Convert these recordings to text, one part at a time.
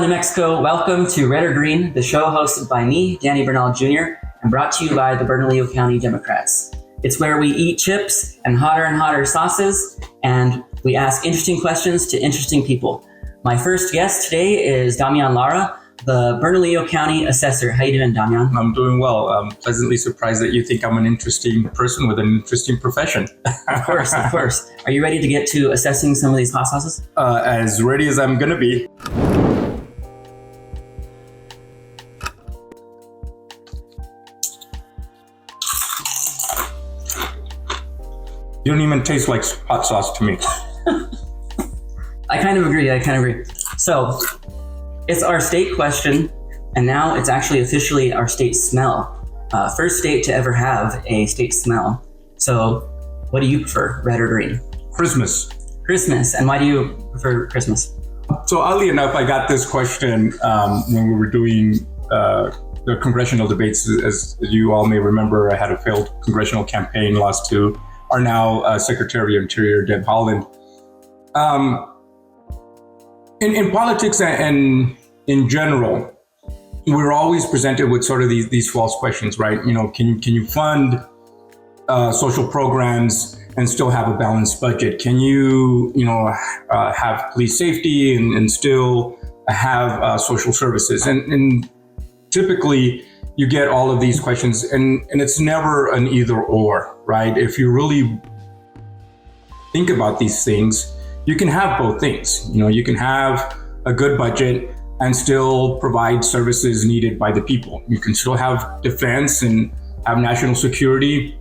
New Mexico. Welcome to Red or Green, the show hosted by me, Danny Bernal Jr., and brought to you by the Bernalillo County Democrats. It's where we eat chips and hotter sauces, and we ask interesting questions to interesting people. My first guest today is Damian Lara, the Bernalillo County Assessor. How you doing, Damian? I'm doing well. I'm pleasantly surprised that you think I'm an interesting person with an interesting profession. Of course. Are you ready to get to assessing some of these hot sauces? As ready as I'm going to be. You don't even taste like hot sauce to me. I kind of agree. So it's our state question, and now it's actually officially our state smell. First state to ever have a state smell. So what do you prefer, red or green? Christmas. And why do you prefer Christmas? So oddly enough, I got this question when we were doing the congressional debates. As you all may remember, I had a failed congressional campaign, lost to our now Secretary of Interior, Deb Haaland. In politics and in general, we're always presented with sort of these false questions, right? You know, can you fund social programs and still have a balanced budget? Can you have police safety and still have social services? And typically, you get all of these questions, and it's never an either or, right? If you really think about these things, you can have both things. You know, you can have a good budget and still provide services needed by the people. You can still have defense and have national security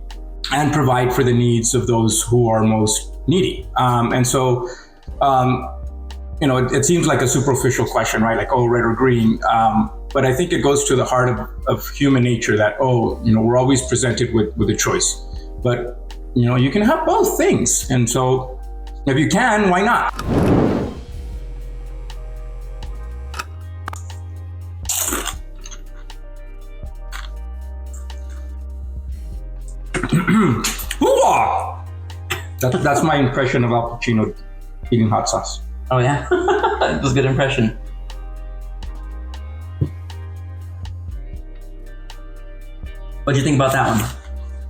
and provide for the needs of those who are most needy. It seems like a superficial question, right? Like, oh, red or green. But I think it goes to the heart of human nature that, we're always presented with a choice. But, you can have both things. And so if you can, why not? That's my impression of Al Pacino eating hot sauce. Oh yeah, that was a good impression. What do you think about that one?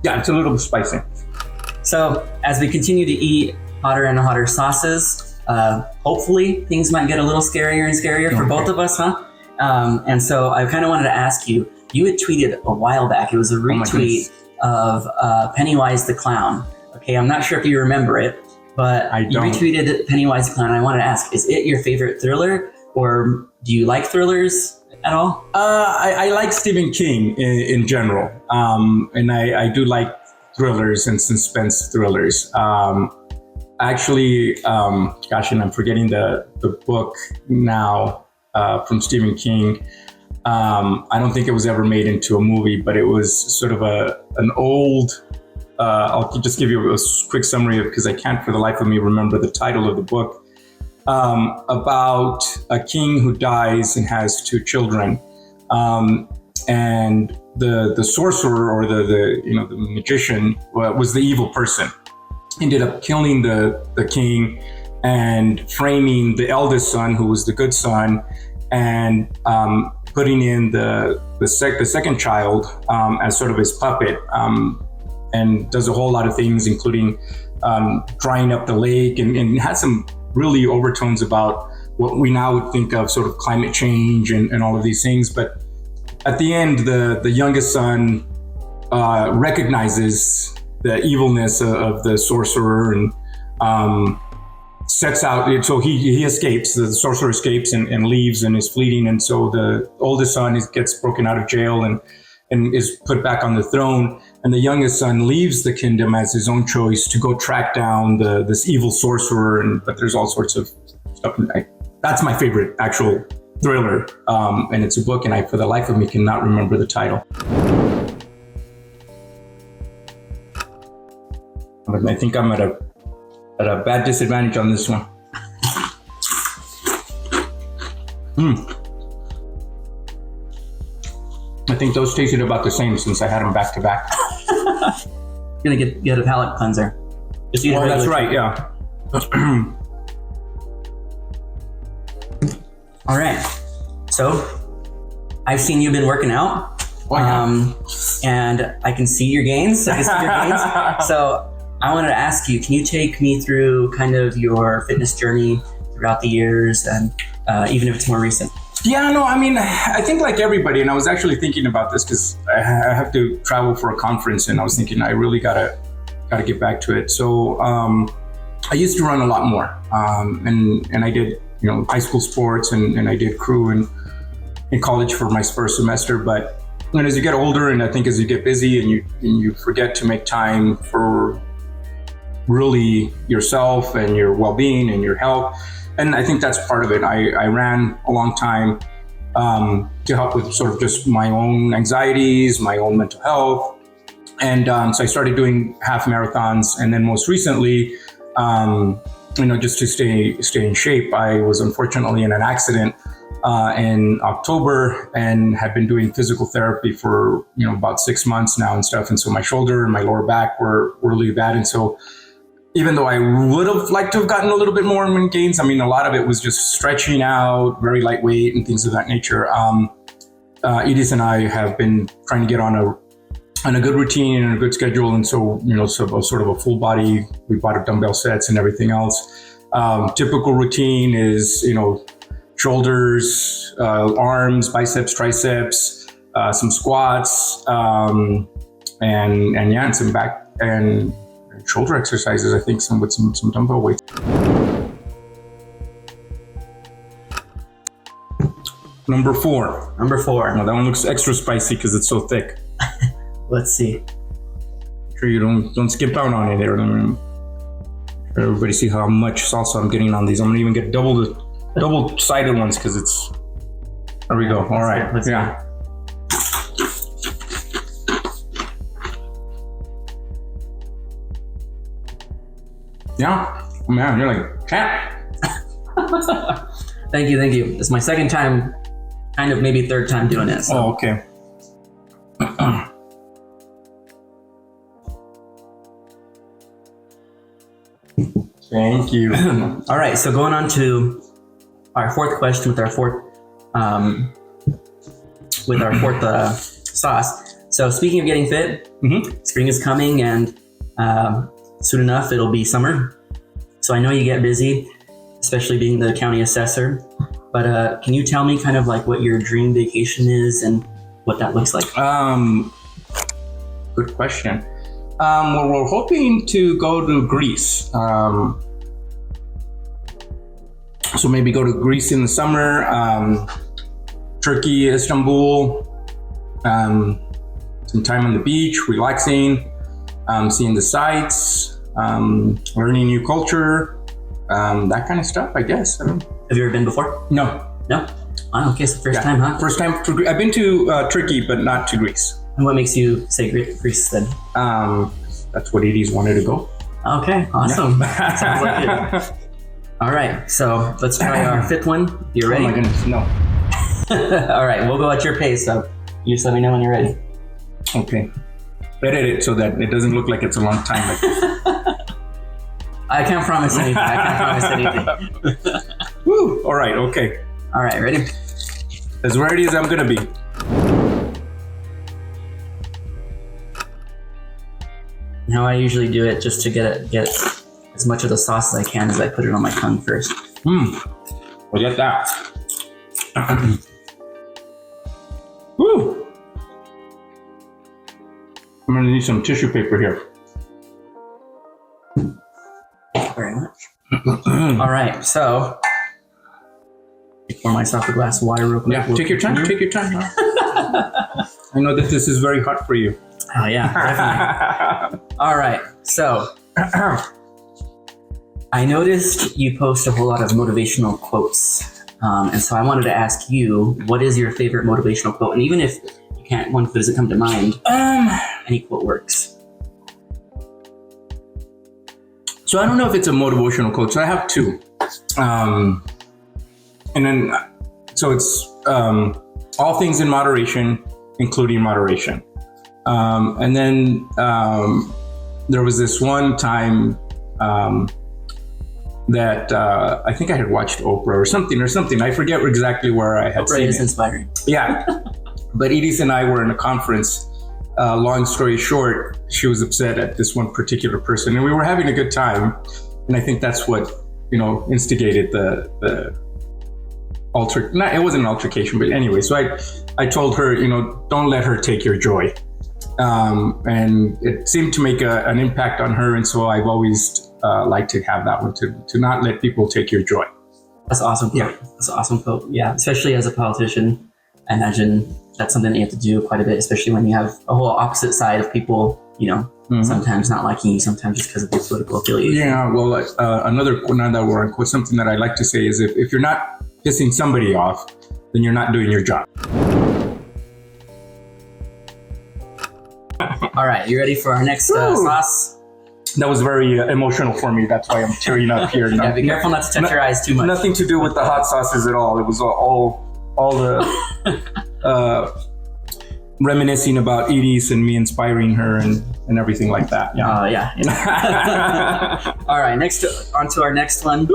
Yeah, it's a little spicy. So as we continue to eat hotter and hotter sauces, hopefully things might get a little scarier and scarier for both of us, huh? And so I kind of wanted to ask you, you had tweeted a while back, it was a retweet of Pennywise the Clown. Okay, I'm not sure if you remember it, but you retweeted Pennywise the Clown. I wanted to ask, is it your favorite thriller, or do you like thrillers at all? I like Stephen King in general, and I do like thrillers and suspense thrillers. Actually, and I'm forgetting the book now from Stephen King. I don't think it was ever made into a movie, but it was sort of an old. I'll just give you a quick summary of, because I can't for the life of me remember the title of the book, about a king who dies and has two children, and the sorcerer or the magician was the evil person. Ended up killing the king and framing the eldest son, who was the good son, and putting in the second child as sort of his puppet. And does a whole lot of things, including drying up the lake, and had some really overtones about what we now would think of sort of climate change and all of these things. But at the end, the youngest son recognizes the evilness of the sorcerer and sets out. So he escapes. The sorcerer escapes and leaves and is fleeing. And so the oldest son gets broken out of jail and is put back on the throne. And the youngest son leaves the kingdom as his own choice to go track down this evil sorcerer. But there's all sorts of stuff. That's my favorite actual thriller. And it's a book, and I, for the life of me, cannot remember the title. I think I'm at a bad disadvantage on this one. I think those tasted about the same since I had them back to back. You're gonna get a palate cleanser. Just eat that's right, yeah. All right. So I've seen you've been working out, and I can see your gains. So I wanted to ask you, can you take me through kind of your fitness journey throughout the years, and even if it's more recent? Yeah, no, I mean, I think like everybody, and I was actually thinking about this because I have to travel for a conference, and I was thinking I really gotta get back to it. So I used to run a lot more, and I did, high school sports, and I did crew in college for my first semester. But as you get older, and I think as you get busy, and you forget to make time for really yourself and your well-being and your health. And I think that's part of it. I ran a long time to help with sort of just my own anxieties, my own mental health. And so I started doing half marathons. And then most recently, just to stay in shape, I was unfortunately in an accident in October and had been doing physical therapy for, about 6 months now and stuff. And so my shoulder and my lower back were really bad. And so even though I would have liked to have gotten a little bit more in gains, I mean, a lot of it was just stretching out, very lightweight and things of that nature. Edith and I have been trying to get on a good routine and a good schedule. And so, sort of a full body, we bought up dumbbell sets and everything else. Typical routine is, shoulders, arms, biceps, triceps, some squats, and some back and shoulder exercises, I think, with some dumbbell weights. Number four. Now that one looks extra spicy because it's so thick. Let's see. Make sure you don't skip out on it there. Everybody see how much salsa I'm getting on these. I'm gonna even get double-sided ones because it's. There we go. All right. Let's go. Yeah, man, you're like, cat. Thank you. It's my second time, kind of maybe third time doing it. So. Oh, okay. Thank you. All right, so going on to our fourth question with our fourth sauce. So speaking of getting fit, spring is coming, and soon enough, it'll be summer. So I know you get busy, especially being the county assessor, but can you tell me kind of like what your dream vacation is and what that looks like? Good question. Well, we're hoping to go to Greece. So maybe go to Greece in the summer, Turkey, Istanbul, some time on the beach, relaxing, seeing the sights, learning new culture, that kind of stuff, I guess. Have you ever been before? No. Oh, okay, so first time, huh? First time to I've been to Turkey, but not to Greece. And what makes you say Greece then? That's what Edie's wanted to go. Okay, awesome. Yeah. Sounds like it. All right, so let's try our fifth one. You ready? Oh my goodness, no. All right, we'll go at your pace, so you just let me know when you're ready. Okay. Edit it so that it doesn't look like it's a long time like this. I can't promise anything. Woo! All right, okay. All right, ready? As ready as I'm gonna be. How I usually do it, just to get as much of the sauce as I can, as I put it on my tongue first. Forget that. Woo! I'm gonna need some tissue paper here. Thank you very much. All right, so pour myself a glass of water real quick. Yeah, take your time. I know that this is very hot for you. Oh yeah, definitely. All right, so I noticed you post a whole lot of motivational quotes, and so I wanted to ask you, what is your favorite motivational quote? And even if you can't, one that doesn't come to mind, any quote works. So I don't know if it's a motivational quote. So I have two, and then so it's all things in moderation, including moderation. And then there was this one time that I think I had watched Oprah or something. I forget exactly where I had Oprah seen is it. inspiring. Yeah. But Edith and I were in a conference. Long story short, she was upset at this one particular person, and we were having a good time. And I think that's what, instigated the it wasn't an altercation, but anyway. So I told her, don't let her take your joy. And it seemed to make an impact on her. And so I've always liked to have that one, to not let people take your joy. That's awesome. Yeah. That's an awesome quote. Yeah. Especially as a politician, I imagine that's something that you have to do quite a bit, especially when you have a whole opposite side of people, sometimes not liking you, sometimes just because of their political affiliation. Yeah. Well, another, now that we're on quote, something that I like to say is if you're not pissing somebody off, then you're not doing your job. All right. You ready for our next sauce? That was very emotional for me. That's why I'm tearing up here. Yeah, be careful not to touch your eyes too much. Nothing to do with the hot sauces at all. It was all the reminiscing about Edith and me inspiring her and everything like that. Yeah. Yeah. All right. On to our next one.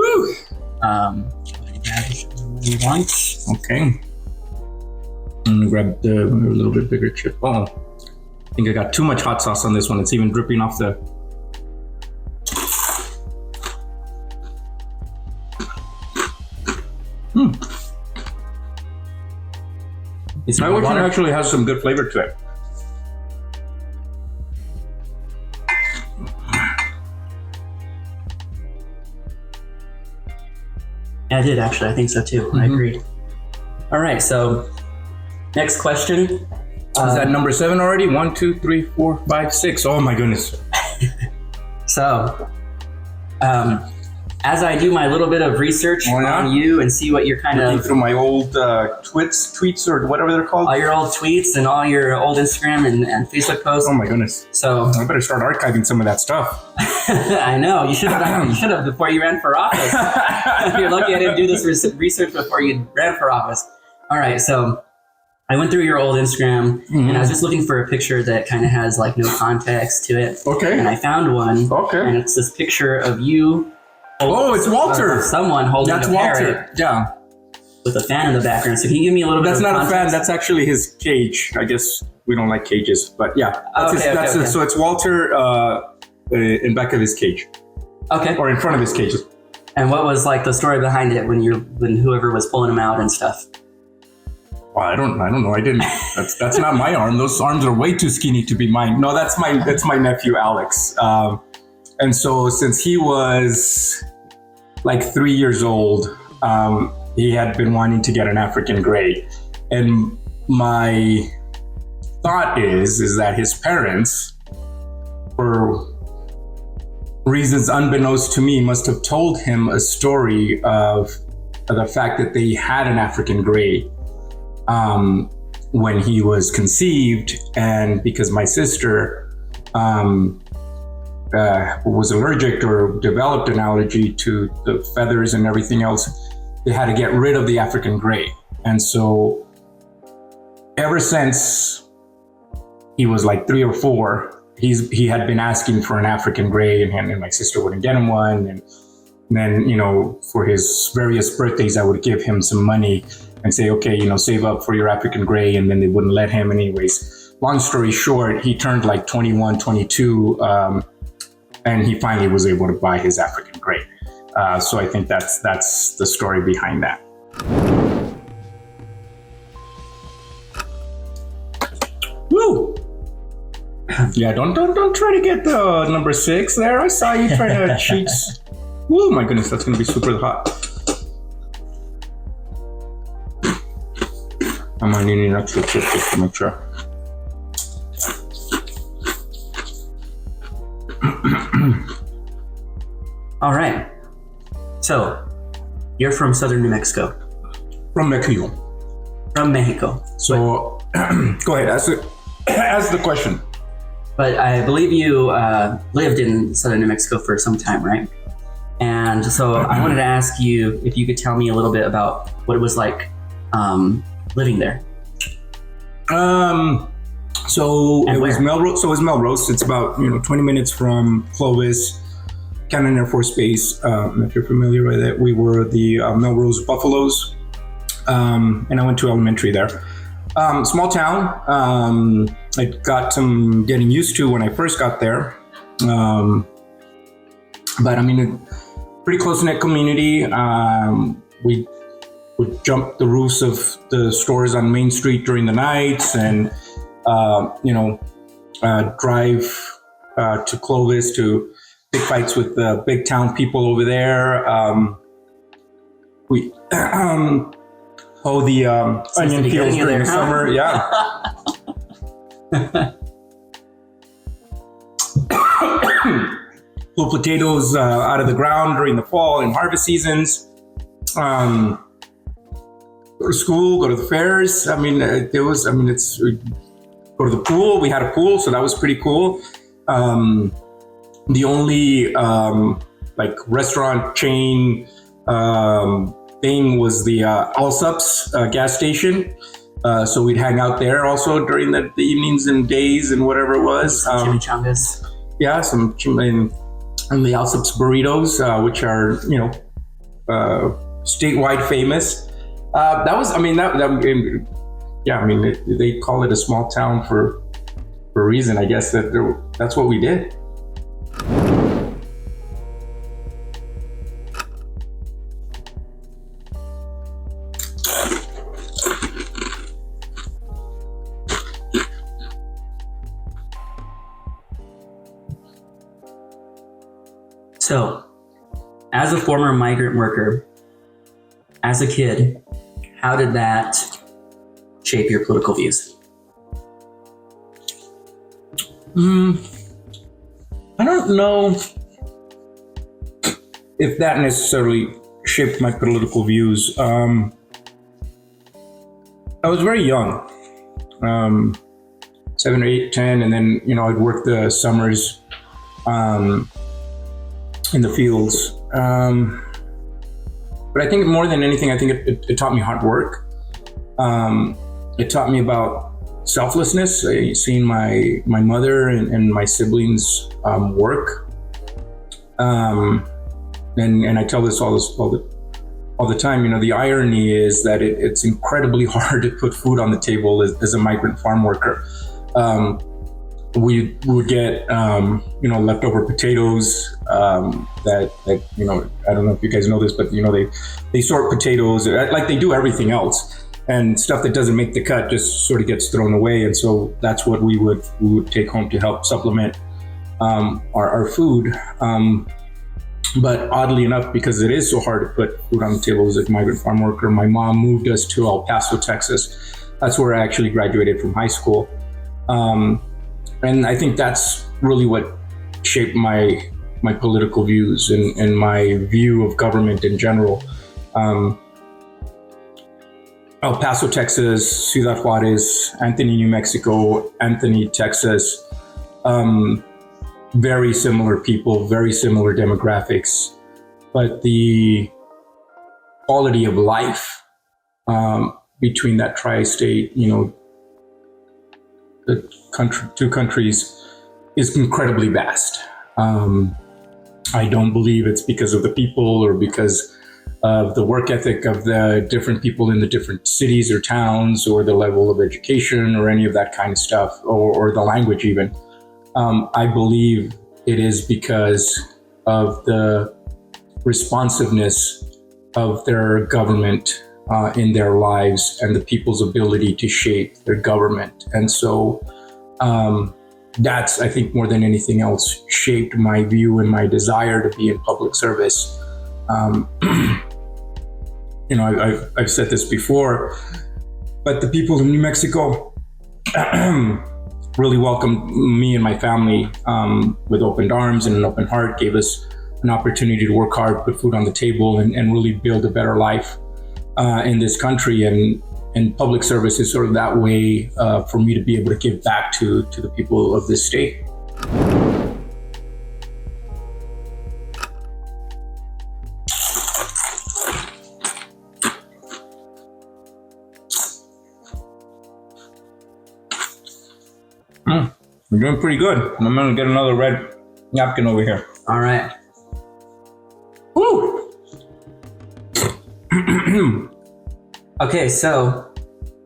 You want? Okay. I'm gonna grab a little bit bigger chip. Oh, I think I got too much hot sauce on this one. It's even dripping off the. My one actually has some good flavor to it. Yeah, I did actually. I think so too. I agree. All right. So, next question. Is that number 7 already? 1, 2, 3, 4, 5, 6. Oh my goodness. So, as I do my little bit of research on you and see what you're kind Looking of through my old tweets or whatever they're called. all your old tweets and all your old Instagram and Facebook posts. Oh my goodness. So I better start archiving some of that stuff. I know you should have. You should have before you ran for office. You're lucky I didn't do this research before you ran for office. All right, so I went through your old Instagram and I was just looking for a picture that kind of has like no context to it. Okay. And I found one. Okay. And it's this picture of you. Oh, it's Walter. Someone holding That's a Walter. parrot Yeah. with a fan in the background. So can you give me a little bit That's of not context? a fan. That's actually his cage. I guess we don't like cages, but yeah. Okay. So it's Walter in back of his cage. Okay. Or in front of his cage. And what was like the story behind it when whoever was pulling him out and stuff? Well, I don't know. I didn't. That's not my arm. Those arms are way too skinny to be mine. No, that's my nephew Alex. And so since he was like 3 years old, he had been wanting to get an African gray. And my thought is that his parents, for reasons unbeknownst to me, must have told him a story of the fact that they had an African gray when he was conceived. And because my sister was allergic or developed an allergy to the feathers and everything else, they had to get rid of the African gray. And so ever since he was like 3 or 4, he had been asking for an African gray, and my sister wouldn't get him one. And then, for his various birthdays, I would give him some money and say, okay, save up for your African gray. And then they wouldn't let him anyways. Long story short, he turned like 21, 22, and he finally was able to buy his African gray. So I think that's the story behind that. Woo! Yeah, don't try to get the number 6 there. I saw you trying to cheat. Woo, my goodness, that's gonna be super hot. I'm gonna need an extra chip just to make sure. All right. So, you're from southern New Mexico. From Mexico. From Mexico. So, go ahead, ask the question. But I believe you lived in southern New Mexico for some time, right? And so I wanted to ask you if you could tell me a little bit about what it was like living there. So and it was where? Melrose. It's about 20 minutes from Clovis. Cannon Air Force Base. If you're familiar with it, we were the Melrose Buffaloes, and I went to elementary there. Small town. I got some getting used to when I first got there, but I mean, a pretty close-knit community. We would jump the roofs of the stores on Main Street during the nights, and drive to Clovis to big fights with the big town people over there. We the onion peels during the summer, yeah. Pull potatoes out of the ground during the fall and harvest seasons. Go to school, go to the fairs. I mean, go to the pool. We had a pool, so that was pretty cool. The only restaurant chain thing was the Salsas gas station. So we'd hang out there also during the evenings and days and whatever it was. Chimichangas. Yeah, and the Salsas burritos, which are statewide famous. They call it a small town for a reason. I guess that's what we did. So, as a former migrant worker, as a kid, how did that shape your political views? I don't know if that necessarily shaped my political views. I was very young, 7 or 8, 10, and then I'd work the summers in the fields. But I think more than anything, it taught me hard work. It taught me about selflessness. Seeing my mother and my siblings work. And I tell this all the time. The irony is that it's incredibly hard to put food on the table as a migrant farm worker. We would get leftover potatoes that I don't know if you guys know this, but they sort potatoes like they do everything else, and stuff that doesn't make the cut just sort of gets thrown away. And so that's what we would take home to help supplement our food. But oddly enough, because it is so hard to put food on the table as a migrant farm worker, my mom moved us to El Paso, Texas. That's where I actually graduated from high school. And I think that's really what shaped my political views and my view of government in general. El Paso, Texas, Ciudad Juarez, Anthony, New Mexico, Anthony, Texas. Very similar people, very similar demographics, but the quality of life between that tri-state, the two countries is incredibly vast. I don't believe it's because of the people or because of the work ethic of the different people in the different cities or towns or the level of education or any of that kind of stuff or the language even. I believe it is because of the responsiveness of their government in their lives and the people's ability to shape their government. And so that's, I think, more than anything else, shaped my view and my desire to be in public service. I've said this before, but the people in New Mexico really welcomed me and my family with open arms and an open heart, gave us an opportunity to work hard, put food on the table, and really build a better life in this country. And public service is sort of that way for me to be able to give back to the people of this state. We're doing pretty good. I'm gonna get another red napkin over here. All right. Okay, so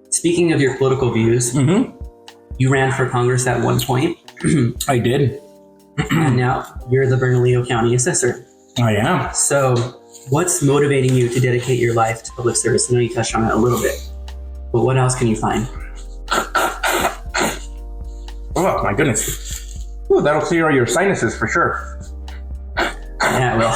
speaking of your political views, you ran for Congress at one point. I did. And now you're the Bernalillo County Assessor. I am. So what's motivating you to dedicate your life to public service? I know you touched on it a little bit, but what else can you find? Oh, my goodness. Ooh, that'll clear your sinuses for sure. Yeah, it will.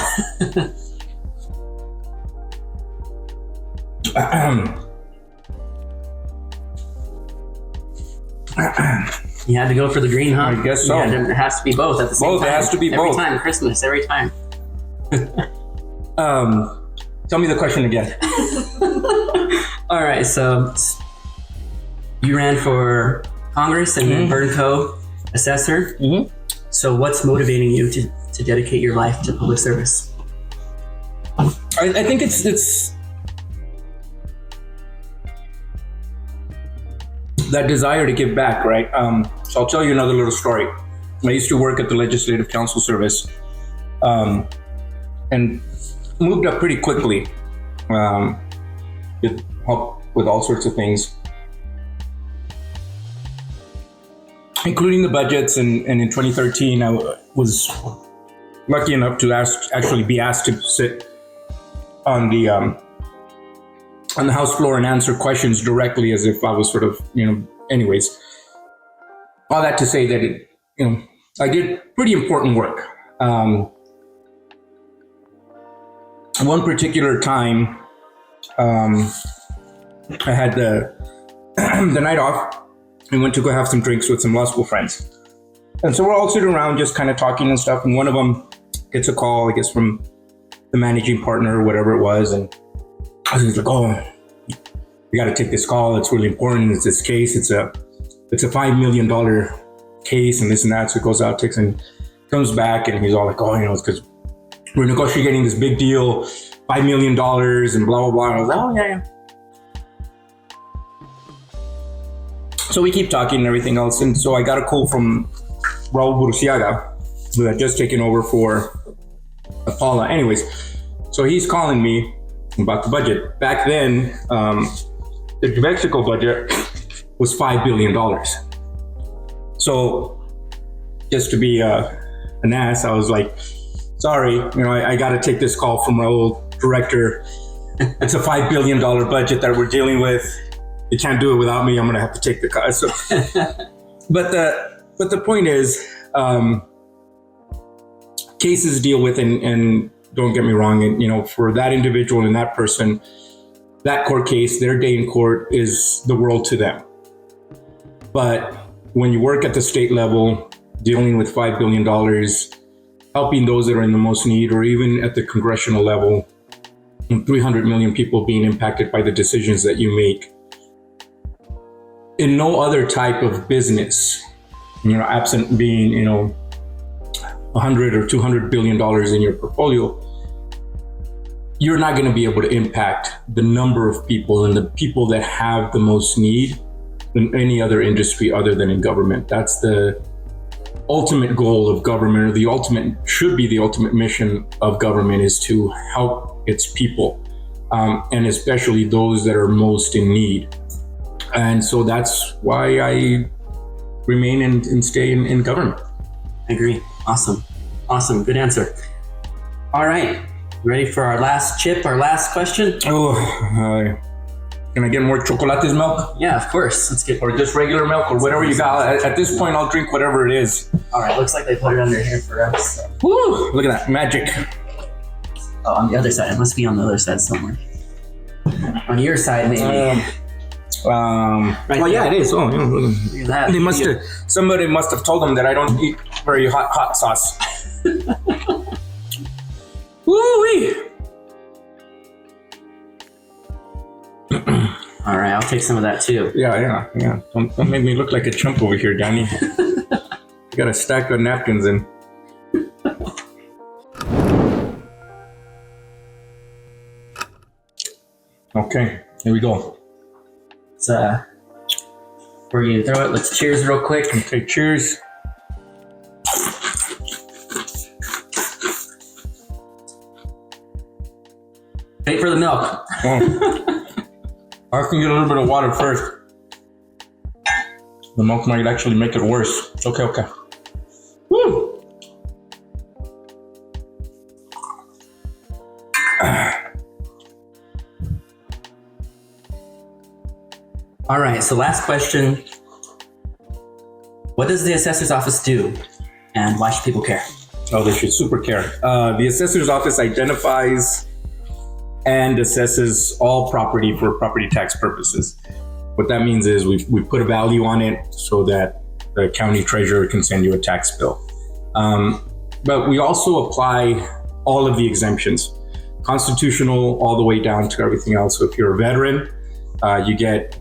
You had to go for the green, huh? I guess so. Yeah, it has to be both at the same time. Both, it has to be every both. Every time, Christmas, every time. Tell me the question again. All right, so you ran for Congress and then Bernco Assessor. So what's motivating you to dedicate your life to public service? I think it's that desire to give back, right? So I'll tell you another little story. I used to work at the Legislative Council Service and moved up pretty quickly with help with all sorts of things, including the budgets. And in 2013, I was lucky enough to actually be asked to sit on the House floor and answer questions directly, as if I was sort of, anyways. All that to say that I did pretty important work. One particular time, I had the night off. We went to go have some drinks with some law school friends. And so we're all sitting around just kind of talking and stuff. And one of them gets a call, I guess, from the managing partner or whatever it was. And I was like, oh, you got to take this call. It's really important. It's this case. It's a $5 million case and this and that. So it goes out, takes and comes back. And he's all like, oh, it's because we're negotiating this big deal, $5 million and blah, blah, blah. And I was like, oh, yeah. So we keep talking and everything else. And so I got a call from Raul Burciaga, who had just taken over for Paula. Anyways, so he's calling me about the budget. Back then, the New Mexico budget was $5 billion. So just to be an ass, I was like, sorry, I got to take this call from Raul, director. It's a $5 billion budget that we're dealing with. You can't do it without me. I'm going to have to take the call. So, but the point is, cases deal with, and don't get me wrong, and for that individual and that person, that court case, their day in court is the world to them. But when you work at the state level, dealing with $5 billion, helping those that are in the most need, or even at the congressional level, 300 million people being impacted by the decisions that you make, in no other type of business, absent being, $100 or $200 billion in your portfolio, you're not going to be able to impact the number of people and the people that have the most need in any other industry other than in government. That's the ultimate goal of government, or the ultimate mission of government, is to help its people, and especially those that are most in need. And so that's why I remain and stay in government. I agree. Awesome. Good answer. All right. Ready for our last chip, our last question? Oh, can I get more chocolates milk? Yeah, of course. Let's get. Or just regular milk, or whatever you got. At this point, I'll drink whatever it is. All right. Looks like they put it under here for us. Woo! Look at that magic. Oh, on the other side. It must be on the other side somewhere. On your side, maybe. Well, yeah, it is. Oh, Look at that. Somebody must have told them that I don't eat very hot sauce. Woo-wee! All right, I'll take some of that too. Yeah. Don't make me look like a chump over here, Danny. You got a stack of napkins in. Okay, here we go. Let's, before you throw it, let's cheers real quick. Okay, cheers. Wait for the milk. I can get a little bit of water first. The milk might actually make it worse. Okay. Woo! All right, so last question. What does the assessor's office do, and why should people care? Oh, they should super care. The assessor's office identifies and assesses all property for property tax purposes. What that means is we put a value on it so that the county treasurer can send you a tax bill. But we also apply all of the exemptions, constitutional all the way down to everything else. So if you're a veteran, you get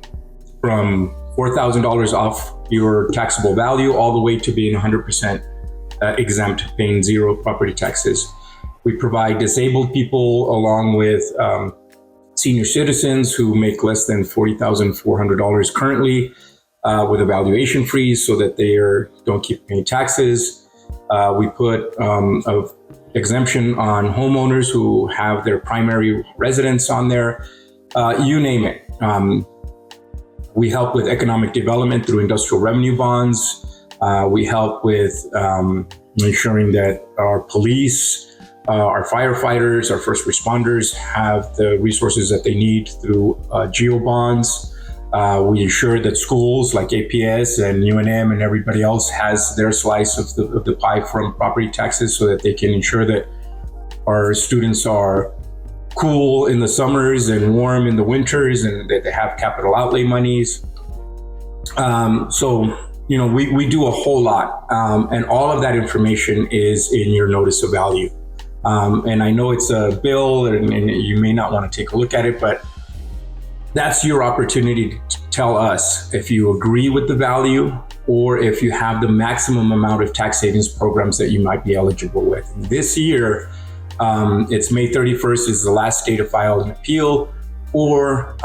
from $4,000 off your taxable value all the way to being 100% exempt, paying zero property taxes. We provide disabled people along with senior citizens who make less than $40,400 currently with a valuation freeze so that they don't keep paying taxes. We put an exemption on homeowners who have their primary residence on there. You name it. We help with economic development through industrial revenue bonds. We help with ensuring that our police, our firefighters, our first responders have the resources that they need through geo bonds. We ensure that schools like APS and UNM and everybody else has their slice of the pie from property taxes so that they can ensure that our students are cool in the summers and warm in the winters, and that they have capital outlay monies. So, we do a whole lot, and all of that information is in your notice of value. And I know it's a bill and you may not want to take a look at it, but that's your opportunity to tell us if you agree with the value or if you have the maximum amount of tax savings programs that you might be eligible with. This year, it's May 31st is the last day to file an appeal or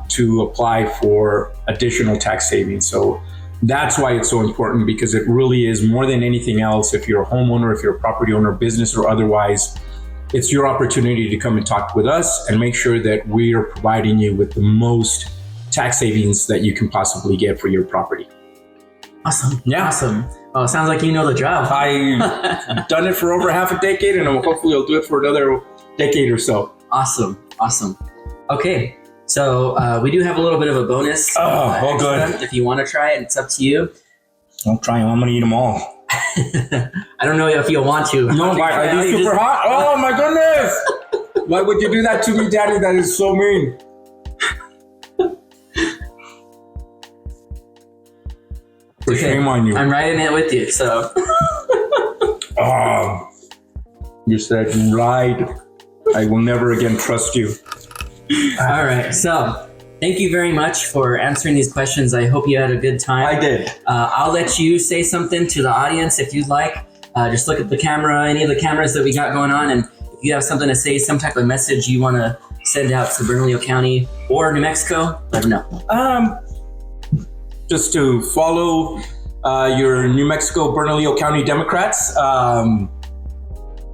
to apply for additional tax savings. So that's why it's so important, because it really is more than anything else. If you're a homeowner, if you're a property owner, business or otherwise, it's your opportunity to come and talk with us and make sure that we are providing you with the most tax savings that you can possibly get for your property. Awesome. Yeah. Awesome. Oh, it sounds like you know the job. I've done it for over half a decade, and hopefully I'll do it for another decade or so. Awesome. Okay, so we do have a little bit of a bonus. Oh, good. If you want to try it, it's up to you. I'll try them. I'm going to eat them all. I don't know if you'll want to. No, are these super hot? Oh, my goodness. Why would you do that to me, Daddy? That is so mean. For shame on you. I'm writing it with you, so. You said you lied. I will never again trust you. All right, so thank you very much for answering these questions. I hope you had a good time. I did. I'll let you say something to the audience if you'd like. Just look at the camera, any of the cameras that we got going on, and if you have something to say, some type of message you want to send out to Bernalillo County or New Mexico, let them know. Just to follow your New Mexico Bernalillo County Democrats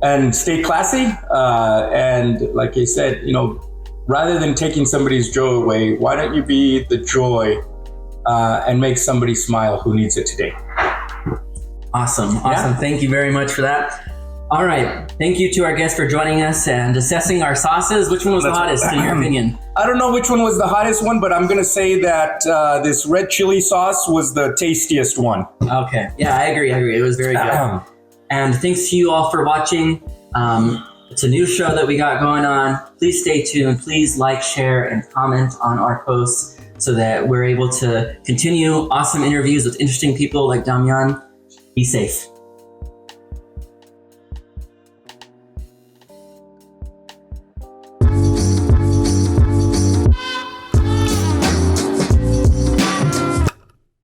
and stay classy. And like I said, rather than taking somebody's joy away, why don't you be the joy and make somebody smile who needs it today? Awesome. Yeah. Thank you very much for that. All right. Thank you to our guests for joining us and assessing our sauces. Which one was the hottest in your opinion? I don't know which one was the hottest one, but I'm going to say that this red chili sauce was the tastiest one. Okay. Yeah, I agree. It was very good. And thanks to you all for watching. It's a new show that we got going on. Please stay tuned. Please like, share, and comment on our posts so that we're able to continue awesome interviews with interesting people like Damian. Be safe.